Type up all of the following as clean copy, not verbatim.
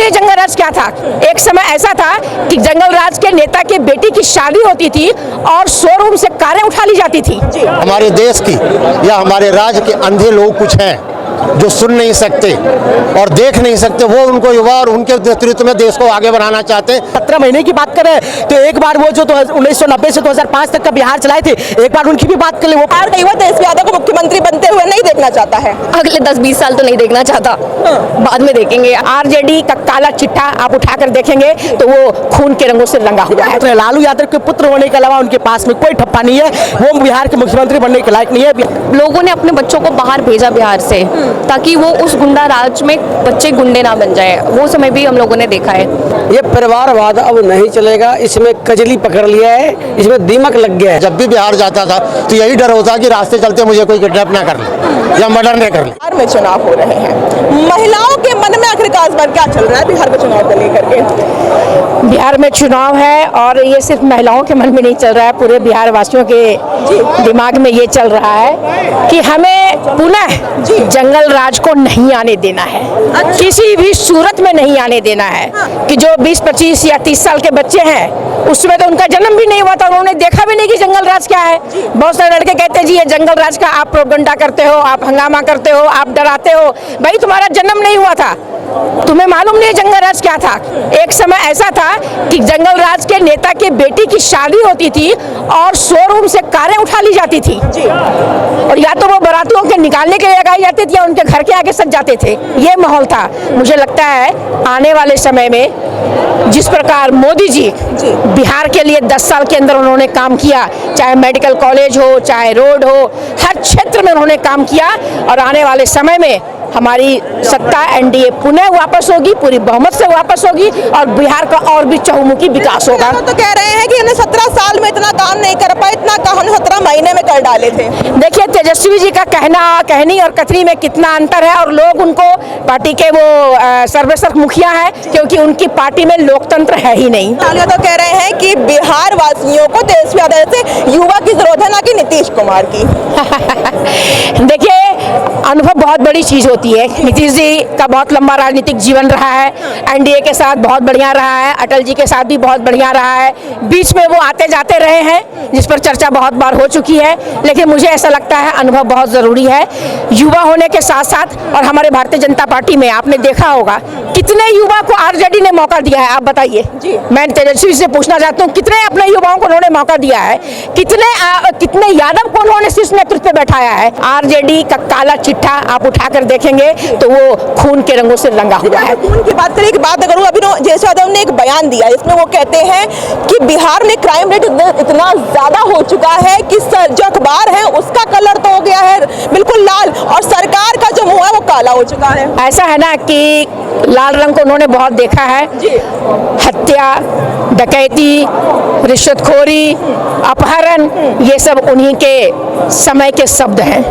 नहीं जंगल राज क्या था। एक समय ऐसा था कि जंगल राज के नेता के बेटी की शादी होती थी और शोरूम से कारें उठा ली जाती थी। हमारे देश की या हमारे राज्य के अंधे लोग कुछ हैं जो सुन नहीं सकते और देख नहीं सकते, वो उनको युवा और उनके नेतृत्व में देश को आगे बढ़ाना चाहते हैं। 17 महीने की बात करें तो एक बार वो जो 1990 से 2005 तक का बिहार चलाए थे, एक बार उनकी भी बात कर ले। वो बिहार का युवा तेजस्वी यादव को मुख्यमंत्री बनते हुए नहीं देखना चाहता है। अगले 10-20 साल तो नहीं देखना चाहता, बाद में देखेंगे। आरजेडी का काला चिट्ठा आप उठाकर देखेंगे तो वो खून के रंगों से रंगा हुआ है। तो लालू यादव के पुत्र होने के अलावा उनके पास में कोई ठप्पा नहीं है, वो बिहार के मुख्यमंत्री बनने के लायक नहीं है। लोगों ने अपने बच्चों को बाहर भेजा बिहार से, ताकि वो उस गुंडा राज में बच्चे गुंडे ना बन जाए। वो समय भी हम लोगों ने देखा है। ये परिवारवाद अब नहीं चलेगा, इसमें कजली पकड़ लिया है, इसमें दीमक लग गया है। जब भी बिहार जाता था तो यही डर होता कि रास्ते चलते मुझे कोई किडनैप ना कर ले या मर्डर न कर ले। बिहार में चुनाव हो रहे हैं, महिलाओं के मन में आखिरकार इस बार क्या चल रहा है बिहार के चुनाव को लेकर के? बिहार में चुनाव है और ये सिर्फ महिलाओं के मन में नहीं चल रहा है, पूरे बिहार वासियों के दिमाग में ये चल रहा है कि हमें पुनः जंगल राज को नहीं आने देना है। किसी भी सूरत में नहीं आने देना है कि जो 20, 25 या 30 साल के बच्चे हैं उसमें तो उनका जन्म भी नहीं हुआ था, उन्होंने देखा भी नहीं कि जंगल राज क्या है। बहुत सारे लड़के कहते हैं जी ये जंगल राज का आप प्रोपगंडा करते हो, आप हंगामा करते हो, आप डराते हो। भाई तुम्हारा जन्म नहीं हुआ था, तुम्हें मालूम नहीं है जंगल राज क्या था। एक समय ऐसा था कि जंगल राज के नेता के बेटी की शादी होती थी और शोरूम से कारें उठा ली जाती थी और या तो वो बारातियों के निकालने के लिए लगाई जाती थी या उनके घर के आगे सज जाते थे। ये माहौल था। मुझे लगता है आने वाले समय में जिस प्रकार मोदी जी बिहार के लिए 10 साल के अंदर उन्होंने काम किया, चाहे मेडिकल कॉलेज हो, चाहे रोड हो, हर क्षेत्र में उन्होंने काम किया और आने वाले समय में हमारी सत्ता एनडीए पुनः वापस होगी, पूरी बहुमत से वापस होगी और बिहार का और भी चहुमुखी विकास होगा। तो कह रहे हैं कि हमने 17 साल में इतना काम नहीं कर पाए, इतना काम 17 महीने में कर डाले थे। देखिए तेजस्वी जी का कहनी और कथनी में कितना अंतर है और लोग उनको पार्टी के वो सर्वेसर्व मुखिया है क्योंकि उनकी पार्टी में लोकतंत्र है ही नहीं। तो कह रहे हैं कि बिहार वासियों को तेजस्वी यादव से युवा की जरूरत है, ना कि नीतीश कुमार की। देखिए अनुभव बहुत बड़ी चीज होती है। नीतीश जी का बहुत लंबा राजनीतिक जीवन रहा है, एनडीए के साथ बहुत बढ़िया रहा है, अटल जी के साथ भी बहुत बढ़िया रहा है, बीच में वो आते जाते रहे हैं जिस पर चर्चा बहुत बार हो चुकी है। लेकिन मुझे ऐसा लगता है अनुभव बहुत जरूरी है युवा होने के साथ साथ। और हमारे भारतीय जनता पार्टी में आपने देखा होगा कितने युवा को आरजेडी ने मौका दिया है, आप बताइए। मैं तेजस्वी से पूछना चाहता हूँ कितने अपने युवाओं को उन्होंने मौका दिया है, कितने यादव को उन्होंने शीर्ष नेतृत्व पे बैठाया है। आरजेडी का काला चिट्ठा आप उठाकर देखेंगे तो वो खून के रंगों से रंगा हुआ है। खून की बात करें, बात करूँ, अभी तेजस्वी यादव ने एक बयान दिया जिसमें वो कहते हैं कि बिहार में क्राइम रेट इतना ज्यादा हो चुका है कि जो अखबार है उसका कलर तो हो गया है बिल्कुल लाल और सरकार का जो मुंह है वो काला हो चुका है। ऐसा है ना कि लाल रंग को उन्होंने बहुत देखा है। हत्या, डकैती, रिश्वतखोरी, अपहरण, ये सब उन्हीं के समय के शब्द हैं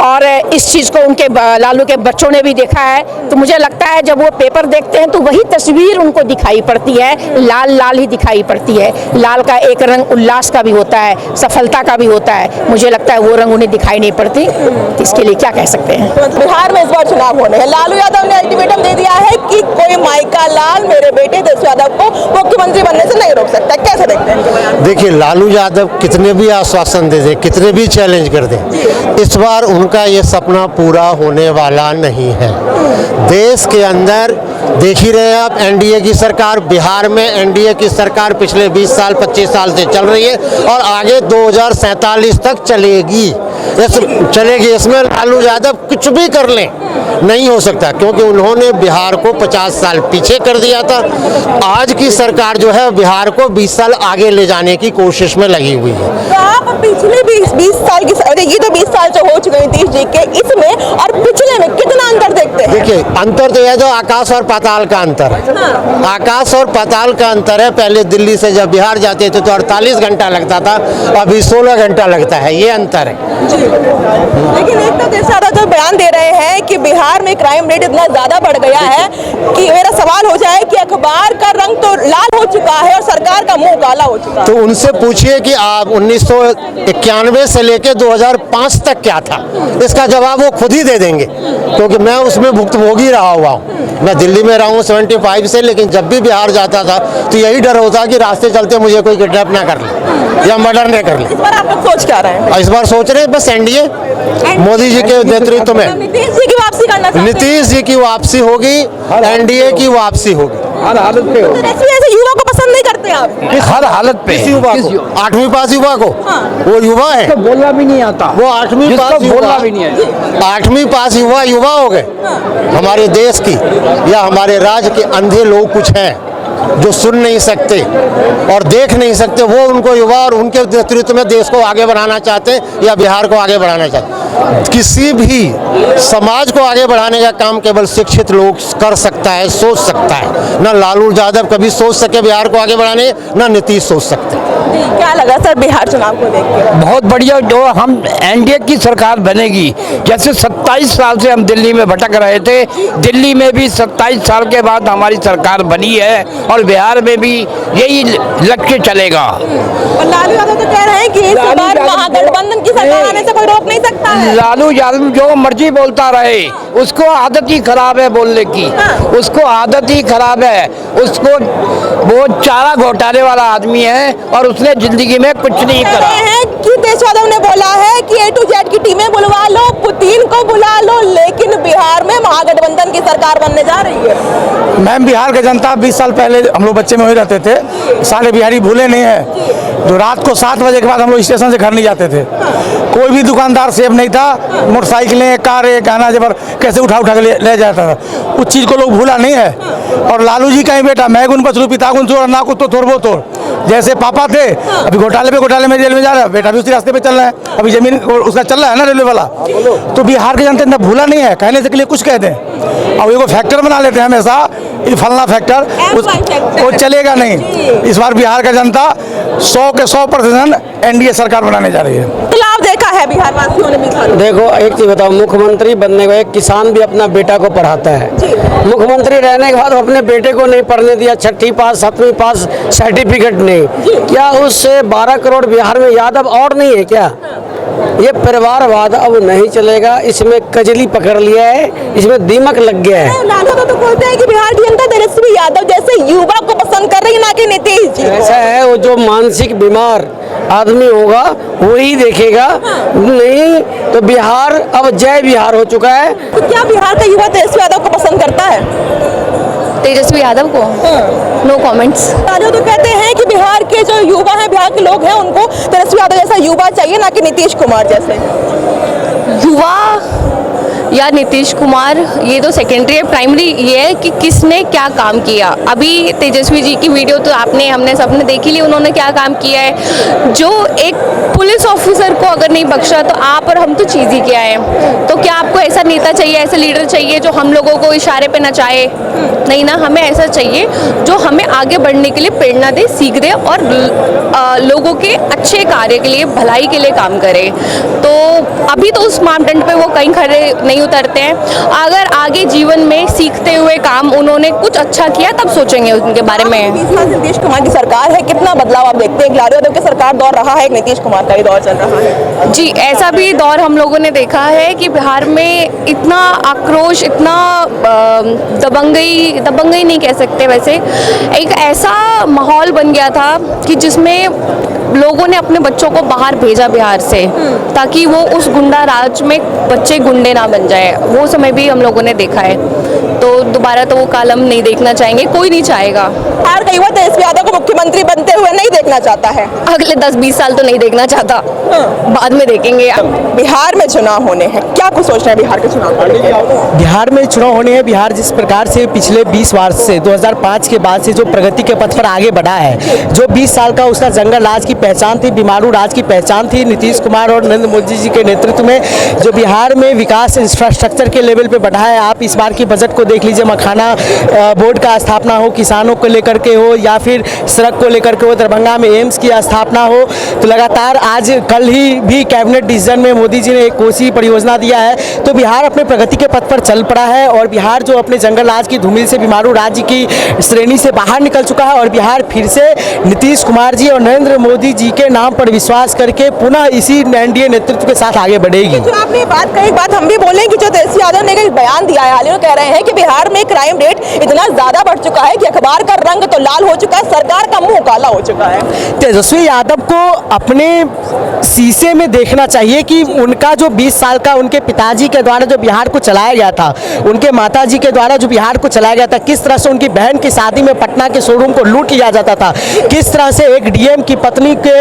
और इस चीज को उनके लालू के बच्चों ने भी देखा है। तो मुझे लगता है जब वो पेपर देखते हैं तो वही तस्वीर उनको दिखाई पड़ती है, लाल लाल ही दिखाई पड़ती है। लाल का एक रंग उल्लास का भी होता है, सफलता का भी होता है। मुझे लगता है वो रंग उन्हें दिखाई नहीं पड़ती। तो इसके लिए क्या कह सकते हैं। तो बिहार में इस बार चुनाव होने हैं, लालू यादव ने अल्टीमेटम दे दिया है कि कोई माइका लाल मेरे बेटे तेजस्वी यादव को मुख्यमंत्री बनने से नहीं रोक सकता। कैसे देखते हैं? देखिए लालू यादव कितने भी आश्वासन दे दे, कितने भी चैलेंज कर दे, इस बार उनका ये सपना पूरा होने वाला नहीं है। देश के अंदर देख ही रहे हैं आप, एनडीए की सरकार, बिहार में एनडीए की सरकार पिछले 20 साल 25 साल से चल रही है और आगे 2047 तक चलेगी। इसमें लालू यादव कुछ भी कर लें नहीं हो सकता क्योंकि उन्होंने बिहार को 50 साल पीछे कर दिया था। आज की सरकार जो है बिहार को 20 साल आगे ले जाने की कोशिश में लगी हुई है। तो आप पिछले 20 साल की, ये तो 20 साल जो हो चुके हैं नीतीश जी के, इसमें और पिछले में कितना अंतर देखते हैं? देखिए अंतर तो यह जो आकाश और पाताल का अंतर है। आकाश और पाताल का अंतर है। पहले दिल्ली से जब बिहार जाते थे तो 48 घंटा लगता था, अभी 16 घंटा लगता है, ये अंतर है। लेकिन एक तो देश जो बयान दे रहे हैं कि बिहार में क्राइम रेट इतना ज्यादा बढ़ गया है कि मेरा सवाल हो जाए कि अखबार का रंग तो लाल हो चुका है और सरकार का मुंह काला हो चुका है। तो उनसे पूछिए कि आप 1991 से लेके 2005 तक क्या था, इसका जवाब वो खुद ही दे देंगे, क्योंकि मैं उसमें भुक्तभोगी रहा हुआ हूँ। मैं दिल्ली में रहा हूँ 75 से, लेकिन जब भी बिहार जाता था तो यही डर होता कि रास्ते चलते मुझे कोई किडनैप ना कर ले या मर्डर न कर ले। इस बार आप लोग सोच क्या रहे हैं? इस बार सोच रहे हैं बस एनडीए मोदी जी के नेतृत्व में नीतीश जी की वापसी करना चाहते हैं? नीतीश जी की वापसी होगी, एनडीए की वापसी होगी। हर हालत पे हो, ऐसे युवा को पसंद नहीं करते आप? हर हालत पे। किस युवा को? 8वीं पास युवा को? वो युवा है, बोलना भी नहीं आता, वो 8वीं पास बोलना युवा, भी नहीं है। 8वीं पास युवा हो गए। हमारे देश की या हमारे राज्य के अंधे लोग कुछ हैं जो सुन नहीं सकते और देख नहीं सकते, वो उनको युवा और उनके नेतृत्व में देश को आगे बढ़ाना चाहते हैं या बिहार को आगे बढ़ाना चाहते हैं। किसी भी समाज को आगे बढ़ाने का काम केवल शिक्षित लोग कर सकता है, सोच सकता है। ना लालू यादव कभी सोच सके बिहार को आगे बढ़ाने, ना नीतीश सोच सकते। क्या लगा सर बिहार चुनाव को देख के? बहुत बढ़िया, जो हम एनडीए की सरकार बनेगी। जैसे 27 साल से हम दिल्ली में भटक रहे थे, दिल्ली में भी 27 साल के बाद हमारी सरकार बनी है और बिहार में भी यही लक्ष्य चलेगा। और लालू यादव तो कह रहे हैं कि इस बार महागठबंधन की सरकार आने से कोई रोक नहीं सकता है। लालू यादव जो मर्जी बोलता रहे, उसको आदत ही खराब है बोलने की, उसको आदत ही खराब है। उसको वो चारा घोटाले वाला आदमी है और उसने जिंदगी में कुछ नहीं करा। कि तेज यादव ने बोला है कि A to Z की टीमें बुलवा लो, पुतिन को बुला लो, लेकिन बिहार में महागठबंधन की सरकार बनने जा रही है। मैम, बिहार की जनता 20 साल पहले हम लोग बच्चे में वही रहते थे, सारे बिहारी भूले नहीं है। तो रात को 7 बजे के बाद हम लोग स्टेशन से घर नहीं जाते थे, कोई भी दुकानदार सेफ नहीं था। मोटरसाइकिलें, कारें, गहना जेवर कैसे उठा के ले जाता था, उस चीज़ को लोग भूला नहीं है। और लालू जी का ही बेटा मैं गुन पचलू पिता गुन चोर ना कुछ तो तोड़बो तोड़, जैसे पापा थे अभी घोटाले में जेल में जा रहा है, बेटा भी उसी रास्ते पे चल रहा है, अभी जमीन उसका चल रहा है ना रेलवे वाला। तो बिहार के जनता ने भूला नहीं है, कहने से के लिए कुछ कहते हैं और एगो फैक्टर बना लेते हैं हमेशा, ये फलना फैक्टर, वो चलेगा नहीं। इस बार बिहार का जनता 100 के 100% एनडीए सरकार बनाने जा रही है। लाभ देखा है बिहार वासियों ने भी। देखो एक चीज बताओ, मुख्यमंत्री बनने के बाद किसान भी अपना बेटा को पढ़ाता है। मुख्यमंत्री रहने के बाद अपने बेटे को नहीं पढ़ने दिया, 6ठी पास 7वीं पास सर्टिफिकेट नहीं। क्या उससे 12 करोड़ बिहार में यादव और नहीं है क्या? ये परिवारवाद अब नहीं चलेगा, इसमें कजली पकड़ लिया है, इसमें दीमक लग गया है। लालू तो कहते हैं कि बिहार की जनता तेजस्वी यादव जैसे युवा को पसंद कर रही है, ना कि नीतीश जी। ऐसा है, वो जो मानसिक बीमार आदमी होगा वही देखेगा, नहीं तो बिहार अब जय बिहार हो चुका है। तो क्या बिहार का युवा तेजस्वी यादव को पसंद करता है? तेजस्वी यादव को नो कमेंट्स। लालू तो कहते हैं कि बिहार के जो युवा हैं, बिहार के लोग हैं, उनको तेजस्वी यादव जैसा युवा चाहिए, ना कि नीतीश कुमार जैसे। युवा या नीतीश कुमार ये तो सेकेंडरी है, प्राइमरी ये है कि किसने क्या काम किया। अभी तेजस्वी जी की वीडियो तो हमने सबने देख ही ली, उन्होंने क्या काम किया है। जो एक पुलिस ऑफिसर को अगर नहीं बख्शा तो आप और हम तो चीज़ ही क्या है। तो क्या आपको ऐसा नेता चाहिए, ऐसा लीडर चाहिए जो हम लोगों को इशारे पे नचाए? नहीं ना, हमें ऐसा चाहिए जो हमें आगे बढ़ने के लिए प्रेरणा दे, सीख दे और लोगों के अच्छे कार्य के लिए, भलाई के लिए काम करे। तो अभी तो उस मापदंड पे वो कहीं खड़े नहीं उतरते हैं। अगर आगे जीवन में सीखते हुए काम उन्होंने कुछ अच्छा किया तब सोचेंगे उनके बारे में। नीतीश कुमार की सरकार है, कितना बदलाव आप देखते हैं? एक लालू यादव की सरकार दौर रहा है, एक नीतीश कुमार का ही दौर चल रहा है। जी, ऐसा भी दौर हम लोगों ने देखा है कि बिहार में इतना आक्रोश, इतना दबंगई नहीं कह सकते, वैसे एक ऐसा माहौल बन गया था कि जिसमें लोगों ने अपने बच्चों को बाहर भेजा बिहार से, ताकि वो उस गुंडा राज में बच्चे गुंडे ना बन जाए। वो समय भी हम लोगों ने देखा है, तो दोबारा तो वो कालम नहीं देखना चाहेंगे, कोई नहीं चाहेगा। बिहार का युवा तेजस्वी यादव को मुख्यमंत्री बनते हुए नहीं देखना चाहता है। अगले 10-20 साल तो नहीं देखना चाहता, बाद में देखेंगे। बिहार में चुनाव होने हैं, क्या कुछ सोच रहे हैं बिहार के चुनाव को लेकर? बिहार में चुनाव होने हैं। बिहार जिस प्रकार से पिछले 20 वर्ष से 2005 के बाद से जो प्रगति के पथ पर आगे बढ़ा है, जो 20 साल का उसका जंगल राज की पहचान थी, बीमारू राज की पहचान थी, नीतीश कुमार और नरेंद्र मोदी जी के नेतृत्व में जो बिहार में विकास इंफ्रास्ट्रक्चर के लेवल पे बढ़ा है। आप इस बार की बजट को देख लीजिए, मखाना बोर्ड का स्थापना हो, किसानों को लेकर के हो, या फिर सड़क को लेकर के हो, दरभंगा में एम्स की स्थापना हो, तो लगातार आज कल ही भी कैबिनेट डिसीजन में मोदी जी ने एक कोसी परियोजना दिया है। तो बिहार अपने प्रगति के पथ पर चल पड़ा है और बिहार जो अपने जंगल राज की धूमिल से बीमारू राज्य की श्रेणी से बाहर निकल चुका है और बिहार फिर से नीतीश कुमार जी और नरेंद्र मोदी जी के नाम पर विश्वास करके पुनः इसी एनडीए नेतृत्व के साथ आगे बढ़ेगी। जो आपने बात कही, बात हम भी बोलें कि जो तेजस्वी यादव ने एक बयान दिया है, हाल ही में कह रहे हैं कि बिहार में क्राइम रेट इतना ज्यादा बढ़ चुका है कि अखबार का रंग तो लाल हो चुका है, सरकार का मुंह काला हो चुका है। तेजस्वी यादव को अपने शीशे में देखना चाहिए कि उनका जो 20 साल का उनके पिताजी के द्वारा जो बिहार को चलाया गया था, उनके माताजी के द्वारा जो बिहार को चलाया गया था, किस तरह से उनकी बहन की शादी में पटना के शोरूम को लूट लिया जाता था, किस तरह से एक डीएम की पत्नी के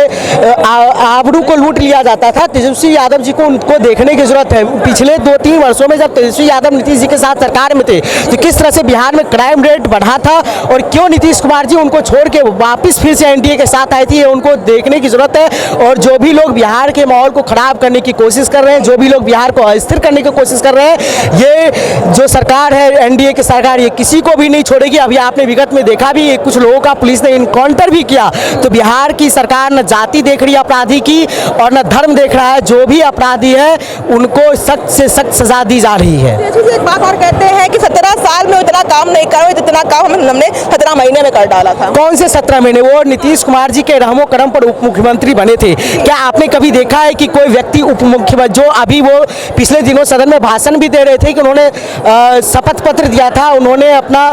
आबरू को लूट लिया जाता था। तेजस्वी यादव जी को उनको देखने की जरूरत है। पिछले 2-3 वर्षों में जब तेजस्वी यादव नीतीश जी के साथ सरकार में थे तो किस तरह से बिहार में क्राइम रेट बढ़ा था और क्यों नीतीश कुमार जी उनको छोड़ के वापस फिर से एनडीए के साथ आई थी, ये उनको देखने की जरूरत है। और जो भी लोग बिहार के माहौल को खराब करने की कोशिश कर रहे हैं, जो भी लोग बिहार को अस्थिर करने की कोशिश कर रहे हैं, ये जो सरकार है एनडीए की सरकार, ये किसी को भी नहीं छोड़ेगी। अभी आपने विगत में देखा भी, कुछ लोगों का पुलिस ने इनकाउंटर भी किया। तो बिहार की सरकार न जाति देख रही है अपराधी की और न धर्म देख रहा है, जो भी अपराधी है उनको सख्त से सख्त सजा दी जा रही है। एक बात और कहते हैं कि 17 साल में उतना काम नहीं करा, जितना काम हमने 17 महीने में कर डाला था। कौन से 17 महीने? वो नीतीश कुमार जी के रहमो करम पर उप मुख्यमंत्री बने थे। क्या आपने कभी देखा है कि कोई व्यक्ति उप मुख्यमंत्री, जो अभी वो पिछले दिनों सदन में भाषण भी दे रहे थे कि उन्होंने शपथ पत्र दिया था, उन्होंने अपना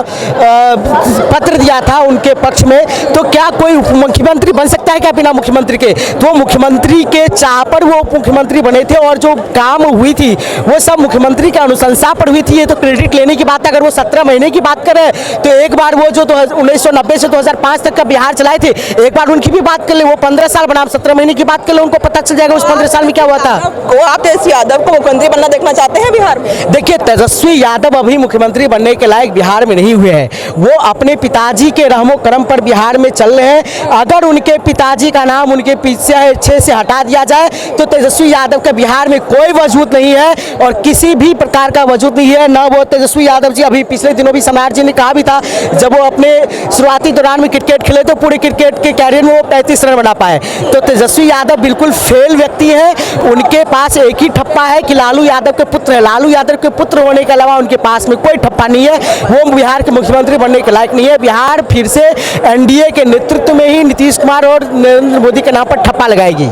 पत्र दिया था उनके पक्ष में, तो क्या कोई उप मुख्यमंत्री बन सकता है क्या बिना मुख्यमंत्री के? तो मुख्यमंत्री के चाह पर वो उप मुख्यमंत्री बने थे और जो काम हुई थी वो सब मुख्यमंत्री की अनुशंसा पर हुई थी। ये तो क्रेडिट लेने की बात है। अगर वो 17 महीने की बात करें तो एक बार वो जो 1990 से 2005 तक का बिहार चलाए थे, एक बार उनकी भी बात कर ले। वो 15 साल बनाम 17 महीने की बात कर ले, उनको पता चल जाएगा उस 15 साल में क्या हुआ था। वो आप तेजस्वी यादव को मुख्यमंत्री बनना देखना चाहते हैं बिहार में? देखिए, तेजस्वी यादव अभी मुख्यमंत्री बनने के लायक बिहार में नहीं हुए हैं। वो अपने पिताजी के रहमो करम पर बिहार में चल रहे हैं। अगर उनके पिताजी का नाम उनके पीछे से हटा दिया जाए तो तेजस्वी यादव का बिहार में कोई वजूद नहीं है और किसी भी प्रकार का वजूद नहीं है। न वो तेजस्वी यादव जी, अभी पिछले दिनों भी सम्राट जी ने कहा भी था, जब वो अपने शुरुआती दौरान में क्रिकेट खेले तो पूरे क्रिकेट के कैरियर में वो 35 रन बना पाए। तो तेजस्वी यादव बिल्कुल फेल व्यक्ति है। उनके पास एक ही ठप्पा है कि लालू यादव के पुत्र है। लालू यादव के पुत्र होने के अलावा उनके पास में कोई ठप्पा नहीं है। वो बिहार के मुख्यमंत्री बनने के लायक नहीं है। बिहार फिर से एनडीए के नेतृत्व में ही नीतीश कुमार और नरेंद्र मोदी के नाम पर ठप्पा लगाएगी।